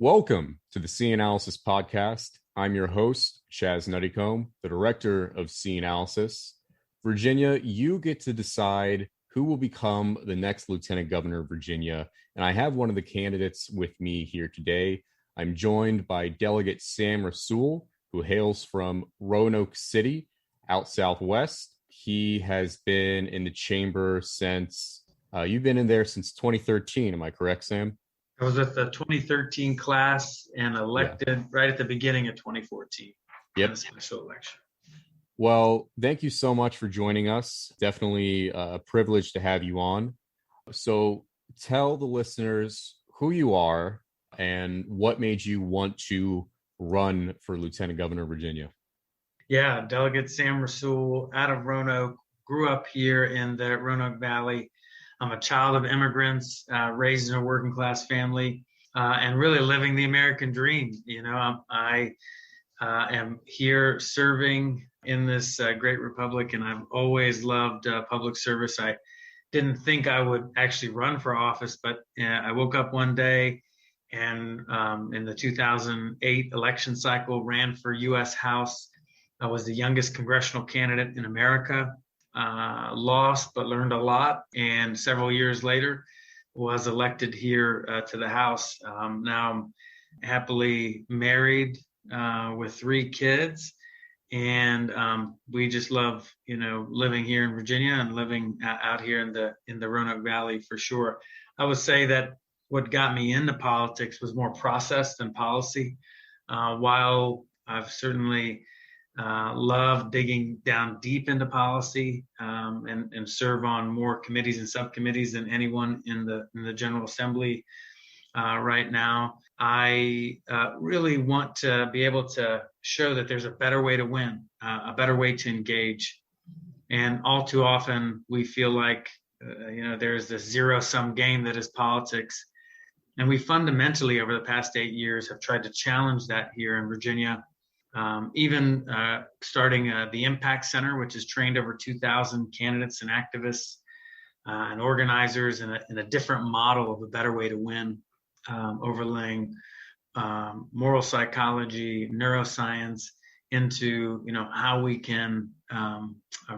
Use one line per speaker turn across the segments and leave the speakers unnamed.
Welcome to the C Analysis podcast. I'm your host, Chaz Nuttycombe, the director of C Analysis. Virginia, you get to decide who will become the next lieutenant governor of Virginia. And I have one of the candidates with me here today. I'm joined by Delegate Sam Rasoul, who hails from Roanoke City, out southwest. He has been in the chamber since, you've been in there since 2013. Am I correct, Sam?
I was with the 2013 class and elected right at the beginning of 2014.
Yep.
In the special election.
Well, thank you so much for joining us. Definitely a privilege to have you on. So tell the listeners who you are and what made you want to run for Lieutenant Governor of Virginia.
Yeah, Delegate Sam Rasoul out of Roanoke, grew up here in the Roanoke Valley. I'm a child of immigrants, raised in a working class family, and really living the American dream. You know, I am here serving in this great republic, and I've always loved public service. I didn't think I would actually run for office, but I woke up one day and in the 2008 election cycle ran for U.S. House. I was the youngest congressional candidate in America. Lost, but learned a lot. And several years later, was elected here to the House. Now I'm happily married with 3 kids. And we just love, living here in Virginia and living out here in the Roanoke Valley for sure. I would say that what got me into politics was more process than policy. While I've certainly love digging down deep into policy and serve on more committees and subcommittees than anyone in the General Assembly right now. I really want to be able to show that there's a better way to win, a better way to engage. And all too often we feel like there's this zero-sum game that is politics. And we fundamentally over the past 8 years have tried to challenge that here in Virginia. Even starting the Impact Center, which has trained over 2,000 candidates and activists and organizers in a different model of a better way to win, overlaying moral psychology, neuroscience into how we can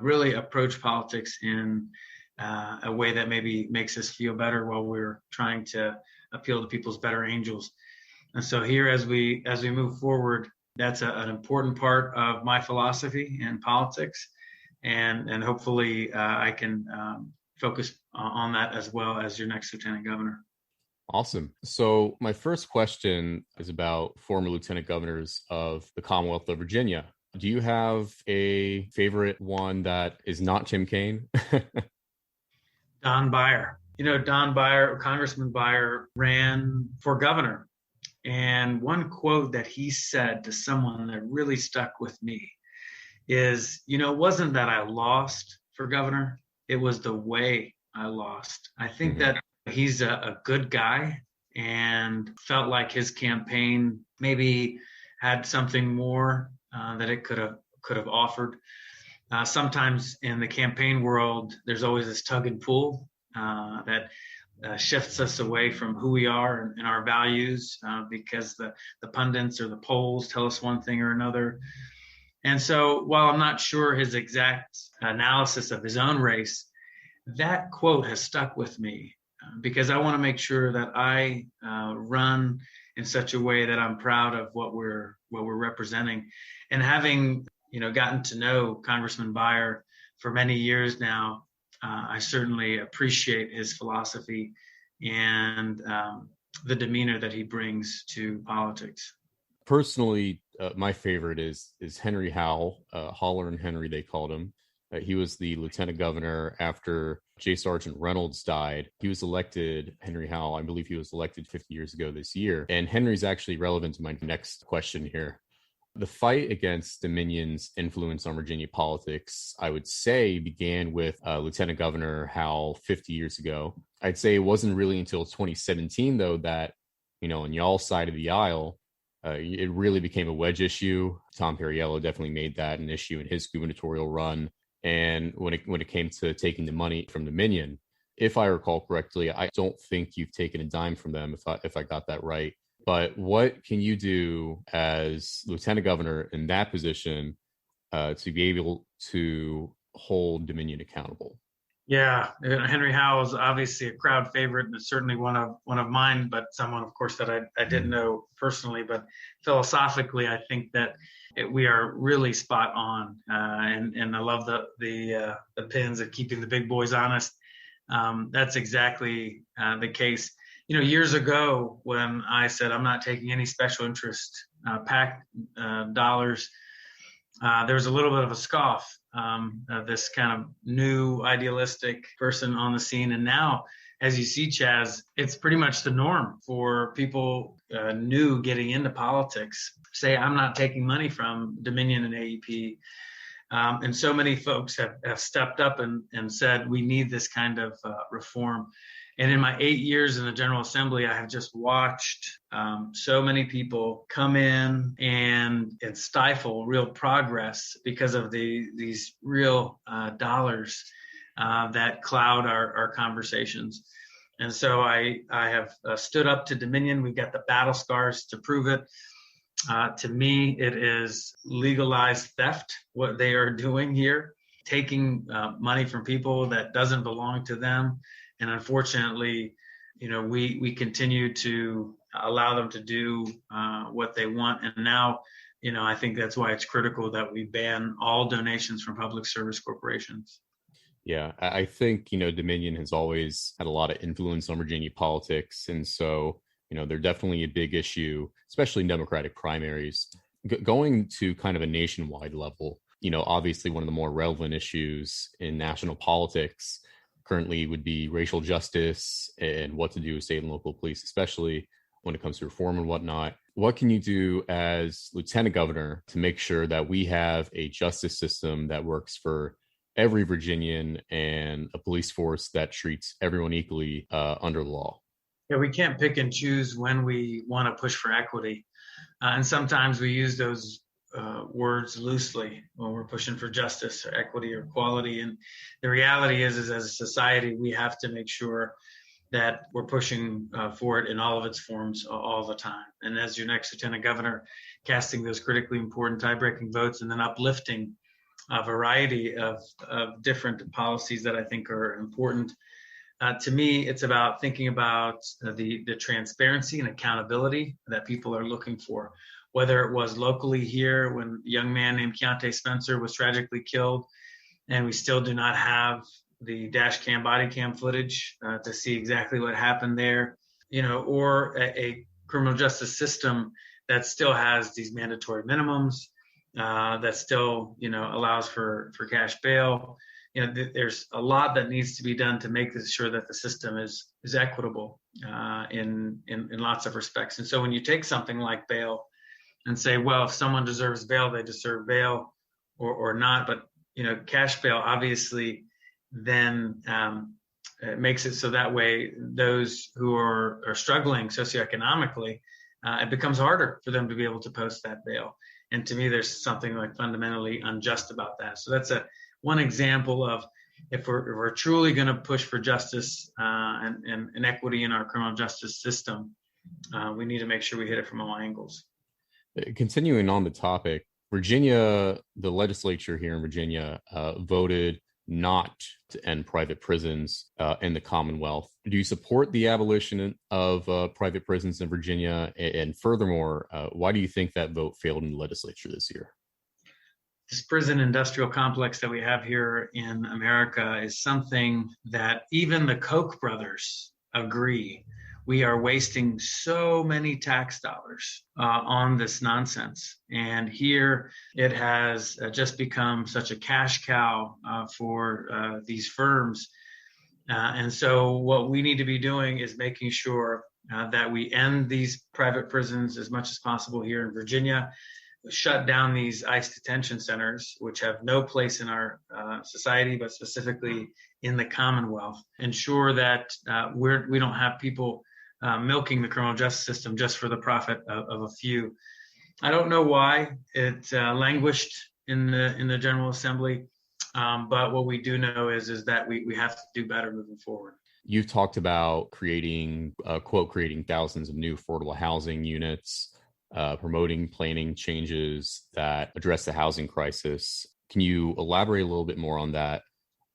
really approach politics in a way that maybe makes us feel better while we're trying to appeal to people's better angels. And so here, as we move forward, that's an important part of my philosophy in politics, and hopefully I can focus on that as well as your next lieutenant governor.
Awesome. So my first question is about former lieutenant governors of the Commonwealth of Virginia. Do you have a favorite one that is not Tim Kaine?
Don Beyer. Don Beyer, Congressman Beyer, ran for governor. And one quote that he said to someone that really stuck with me is, it wasn't that I lost for governor, it was the way I lost. I think that he's a good guy and felt like his campaign maybe had something more that it could have offered. Sometimes in the campaign world, there's always this tug and pull that shifts us away from who we are and our values because the pundits or the polls tell us one thing or another. And so while I'm not sure his exact analysis of his own race, that quote has stuck with me because I want to make sure that I run in such a way that I'm proud of what we're representing. And having gotten to know Congressman Beyer for many years now, I certainly appreciate his philosophy and the demeanor that he brings to politics.
Personally, my favorite is Henry Howell, Holler and Henry, they called him. He was the lieutenant governor after J. Sergeant Reynolds died. He was elected, Henry Howell, I believe he was elected 50 years ago this year. And Henry's actually relevant to my next question here. The fight against Dominion's influence on Virginia politics, I would say, began with Lieutenant Governor Howell 50 years ago. I'd say it wasn't really until 2017, though, that, on y'all's side of the aisle, it really became a wedge issue. Tom Perriello definitely made that an issue in his gubernatorial run. And when it came to taking the money from Dominion, if I recall correctly, I don't think you've taken a dime from them, if I got that right. But what can you do as lieutenant governor in that position to be able to hold Dominion accountable?
Yeah, Henry Howell is obviously a crowd favorite, and certainly one of mine, but someone, of course, that I didn't know personally. But philosophically, I think that we are really spot on, and I love the pins of keeping the big boys honest. That's exactly the case. Years ago, when I said I'm not taking any special interest PAC dollars, there was a little bit of a scoff, this kind of new idealistic person on the scene. And now, as you see, Chaz, it's pretty much the norm for people new getting into politics. Say, I'm not taking money from Dominion and AEP. And so many folks have stepped up and said, we need this kind of reform. And in my 8 years in the General Assembly, I have just watched so many people come in and stifle real progress because of these real dollars that cloud our conversations. And so I have stood up to Dominion. We've got the battle scars to prove it. To me, it is legalized theft, what they are doing here, taking money from people that doesn't belong to them. And unfortunately, we continue to allow them to do what they want. And now, I think that's why it's critical that we ban all donations from public service corporations.
Yeah, I think, Dominion has always had a lot of influence on Virginia politics. And so, they're definitely a big issue, especially in Democratic primaries. Going to kind of a nationwide level, obviously one of the more relevant issues in national politics currently would be racial justice and what to do with state and local police, especially when it comes to reform and whatnot. What can you do as lieutenant governor to make sure that we have a justice system that works for every Virginian and a police force that treats everyone equally under the law?
Yeah, we can't pick and choose when we want to push for equity. And sometimes we use those words loosely when we're pushing for justice or equity or equality. And the reality is as a society, we have to make sure that we're pushing for it in all of its forms all the time. And as your next lieutenant governor, casting those critically important tie-breaking votes and then uplifting a variety of different policies that I think are important. To me, it's about thinking about the transparency and accountability that people are looking for. Whether it was locally here when a young man named Keontae Spencer was tragically killed, and we still do not have the dash cam, body cam footage to see exactly what happened there, or a criminal justice system that still has these mandatory minimums, that still, allows for cash bail. There's a lot that needs to be done to make sure that the system is equitable in lots of respects. And so when you take something like bail and say, well, if someone deserves bail, they deserve bail or not. But, cash bail obviously then it makes it so that way those who are struggling socioeconomically, it becomes harder for them to be able to post that bail. And to me, there's something like fundamentally unjust about that. So that's one example of if we're truly going to push for justice and equity in our criminal justice system, we need to make sure we hit it from all angles.
Continuing on the topic, Virginia, the legislature here in Virginia voted not to end private prisons in the Commonwealth. Do you support the abolition of private prisons in Virginia? And furthermore, why do you think that vote failed in the legislature this year?
This prison industrial complex that we have here in America is something that even the Koch brothers agree. We are wasting so many tax dollars on this nonsense. And here it has just become such a cash cow for these firms. And so what we need to be doing is making sure that we end these private prisons as much as possible here in Virginia, shut down these ICE detention centers, which have no place in our society, but specifically in the Commonwealth. Ensure that we don't have people milking the criminal justice system just for the profit of a few. I don't know why it languished in the General Assembly, but what we do know is that we have to do better moving forward.
You've talked about creating, quote, creating thousands of new affordable housing units, promoting planning changes that address the housing crisis. Can you elaborate a little bit more on that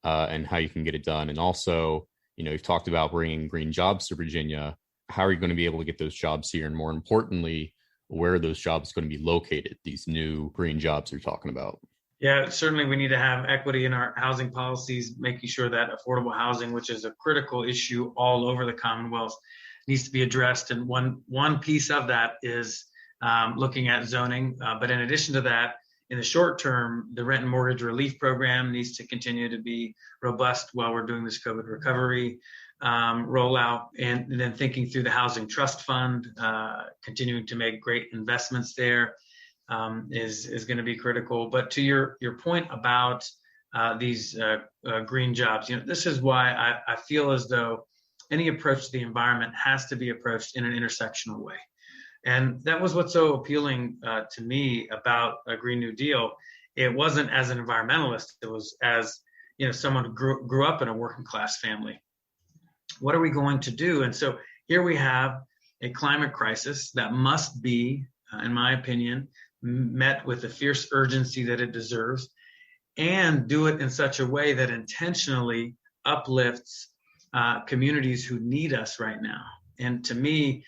and how you can get it done? And also, you've talked about bringing green jobs to Virginia. How are you going to be able to get those jobs here? And more importantly, where are those jobs going to be located, these new green jobs you're talking about?
Yeah, certainly we need to have equity in our housing policies, making sure that affordable housing, which is a critical issue all over the Commonwealth, needs to be addressed. And one piece of that is looking at zoning. But in addition to that, in the short term, the rent and mortgage relief program needs to continue to be robust while we're doing this COVID recovery rollout. And then thinking through the housing trust fund, continuing to make great investments there. Is going to be critical. But to your point about these green jobs, this is why I feel as though any approach to the environment has to be approached in an intersectional way. And that was what's so appealing to me about a Green New Deal. It wasn't as an environmentalist, it was as someone who grew up in a working class family. What are we going to do? And so here we have a climate crisis that must be, in my opinion, met with the fierce urgency that it deserves, and do it in such a way that intentionally uplifts communities who need us right now. And to me,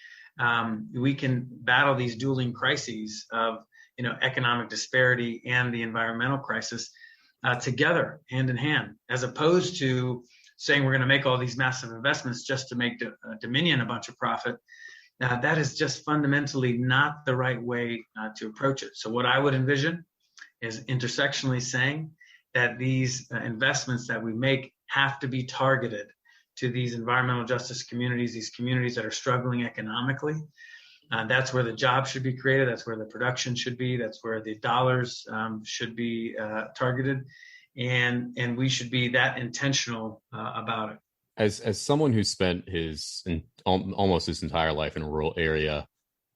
we can battle these dueling crises of economic disparity and the environmental crisis together, hand in hand, as opposed to saying we're going to make all these massive investments just to make Dominion a bunch of profit. That is just fundamentally not the right way to approach it. So what I would envision is intersectionally saying that these investments that we make have to be targeted to these environmental justice communities, these communities that are struggling economically. That's where the jobs should be created. That's where the production should be. That's where the dollars should be targeted. And we should be that intentional about it.
As someone who spent almost his entire life in a rural area,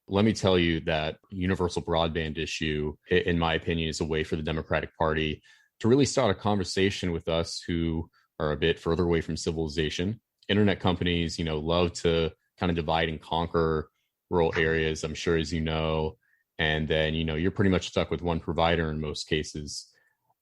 let me tell you that universal broadband issue, in my opinion, is a way for the Democratic Party to really start a conversation with us who are a bit further away from civilization. Internet companies, love to kind of divide and conquer rural areas, I'm sure, as you know, and then, you're pretty much stuck with one provider in most cases.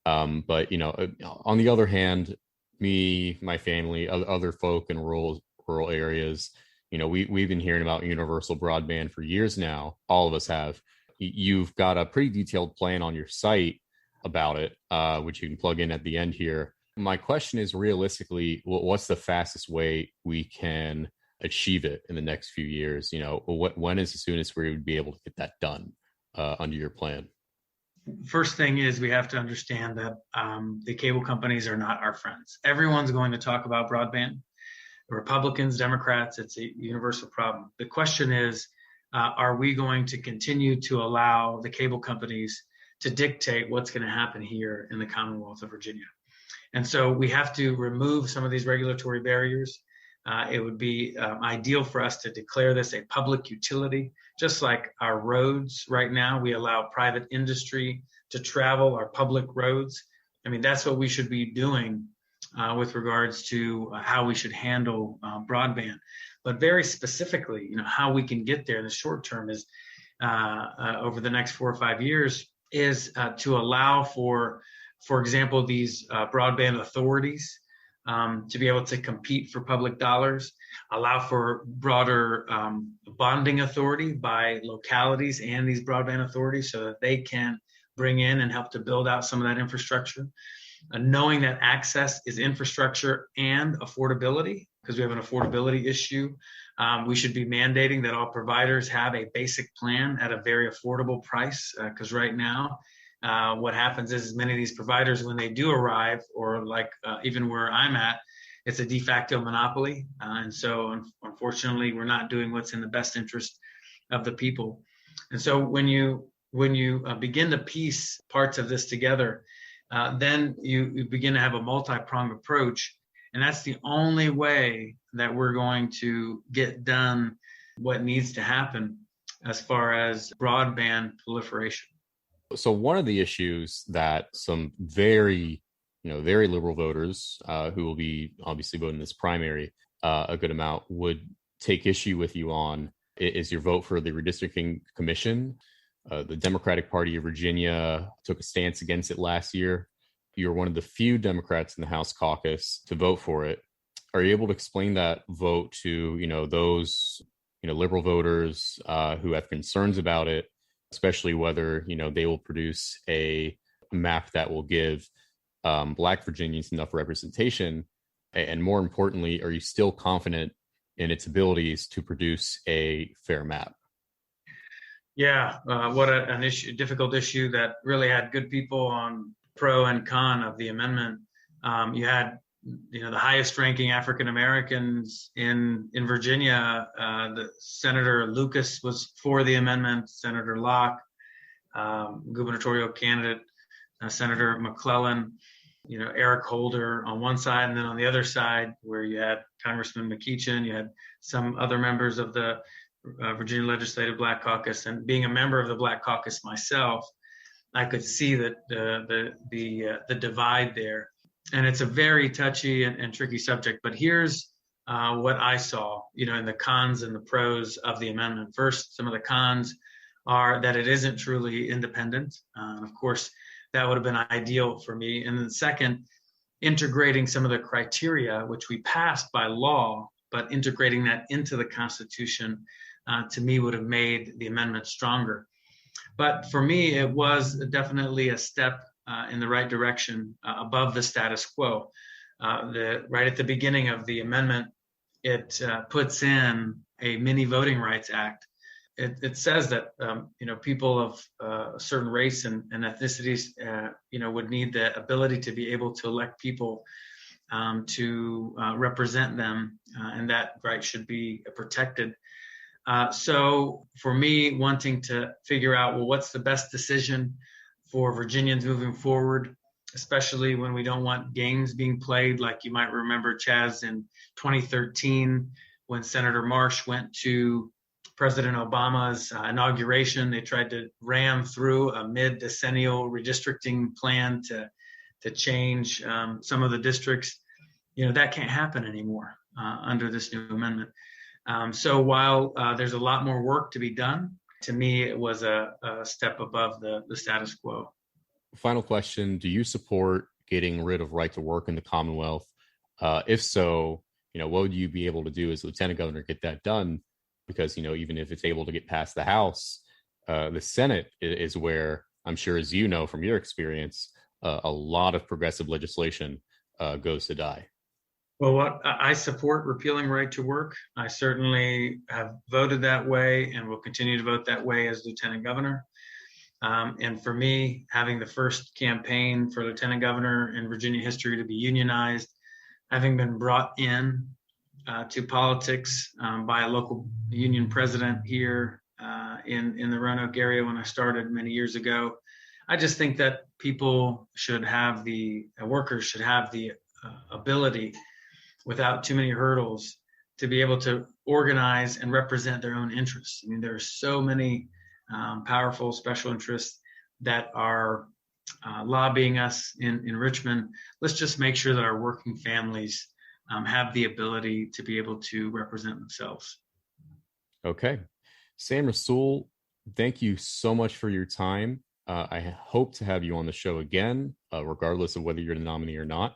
But, on the other hand, me, my family, other folk in rural areas, we've been hearing about universal broadband for years now. All of us have. You've got a pretty detailed plan on your site about it, which you can plug in at the end here. My question is, realistically, what's the fastest way we can achieve it in the next few years? When is the soonest we would be able to get that done under your plan?
First thing is we have to understand that the cable companies are not our friends. Everyone's going to talk about broadband. Republicans, Democrats, it's a universal problem. The question is, are we going to continue to allow the cable companies to dictate what's going to happen here in the Commonwealth of Virginia? And so we have to remove some of these regulatory barriers. It would be ideal for us to declare this a public utility, just like our roads right now. We allow private industry to travel our public roads. I mean, that's what we should be doing with regards to how we should handle broadband. But very specifically, how we can get there in the short term is over the next 4 or 5 years is to allow for example, these broadband authorities to be able to compete for public dollars, allow for broader bonding authority by localities and these broadband authorities so that they can bring in and help to build out some of that infrastructure. Knowing that access is infrastructure and affordability, because we have an affordability issue, we should be mandating that all providers have a basic plan at a very affordable price, because right now, what happens is many of these providers, when they do arrive, or like even where I'm at, it's a de facto monopoly. And so unfortunately, we're not doing what's in the best interest of the people. And so when you begin to piece parts of this together, then you begin to have a multi-pronged approach. And that's the only way that we're going to get done what needs to happen as far as broadband proliferation.
So one of the issues that some very liberal voters who will be obviously voting this primary, a good amount, would take issue with you on is your vote for the Redistricting Commission. The Democratic Party of Virginia took a stance against it last year. You're one of the few Democrats in the House caucus to vote for it. Are you able to explain that vote to, those, liberal voters who have concerns about it, especially whether, they will produce a map that will give Black Virginians enough representation? And more importantly, are you still confident in its abilities to produce a fair map?
Yeah, what an issue, difficult issue that really had good people on pro and con of the amendment. You had, the highest ranking African Americans in Virginia. The Senator Lucas was for the amendment. Senator Locke, gubernatorial candidate, Senator McClellan, Eric Holder on one side, and then on the other side, where you had Congressman McEachin, you had some other members of the Virginia Legislative Black Caucus. And being a member of the Black Caucus myself, I could see that the divide there. And it's a very touchy and tricky subject. But here's what I saw, in the cons and the pros of the amendment. First, some of the cons are that it isn't truly independent. Of course, that would have been ideal for me. And then second, integrating some of the criteria, which we passed by law, but integrating that into the Constitution, to me, would have made the amendment stronger. But for me, it was definitely a step in the right direction, above the status quo. Right at the beginning of the amendment, it puts in a mini Voting Rights Act. It says that people of a certain race and ethnicities would need the ability to be able to elect people to represent them, and that right should be protected. So for me, wanting to figure out, well, what's the best decision for Virginians moving forward, especially when we don't want games being played, like you might remember, Chaz, in 2013, when Senator Marsh went to President Obama's inauguration. They tried to ram through a mid-decennial redistricting plan to change some of the districts. That can't happen anymore under this new amendment. So while there's a lot more work to be done, to me, it was a step above the status quo.
Final question. Do you support getting rid of right to work in the Commonwealth? If so, what would you be able to do as Lieutenant Governor to get that done? Because, even if it's able to get past the House, the Senate is where, I'm sure, as you know from your experience, a lot of progressive legislation goes to die.
Well, I support repealing right to work. I certainly have voted that way and will continue to vote that way as Lieutenant Governor. And for me, having the first campaign for Lieutenant Governor in Virginia history to be unionized, having been brought in to politics by a local union president here in the Roanoke area when I started many years ago, I just think that workers should have the ability, without too many hurdles, to be able to organize and represent their own interests. I mean, there are so many powerful special interests that are lobbying us in Richmond. Let's just make sure that our working families have the ability to be able to represent themselves.
Okay. Sam Rasoul, thank you so much for your time. I hope to have you on the show again, regardless of whether you're the nominee or not.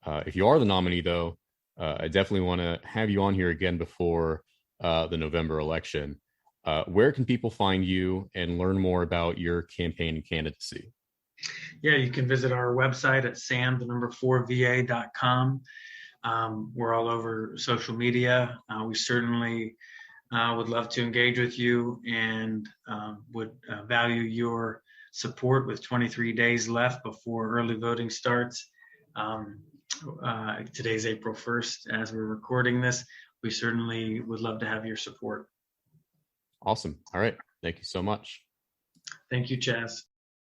If you are the nominee, though, I definitely want to have you on here again before the November election. Where can people find you and learn more about your campaign and candidacy?
Yeah, you can visit our website at sam4va.com. We're all over social media. We certainly would love to engage with you and would value your support with 23 days left before early voting starts. Today's April 1st as we're recording this. We certainly would love to have your support.
Awesome. All right. Thank you so much.
Thank you, Chaz.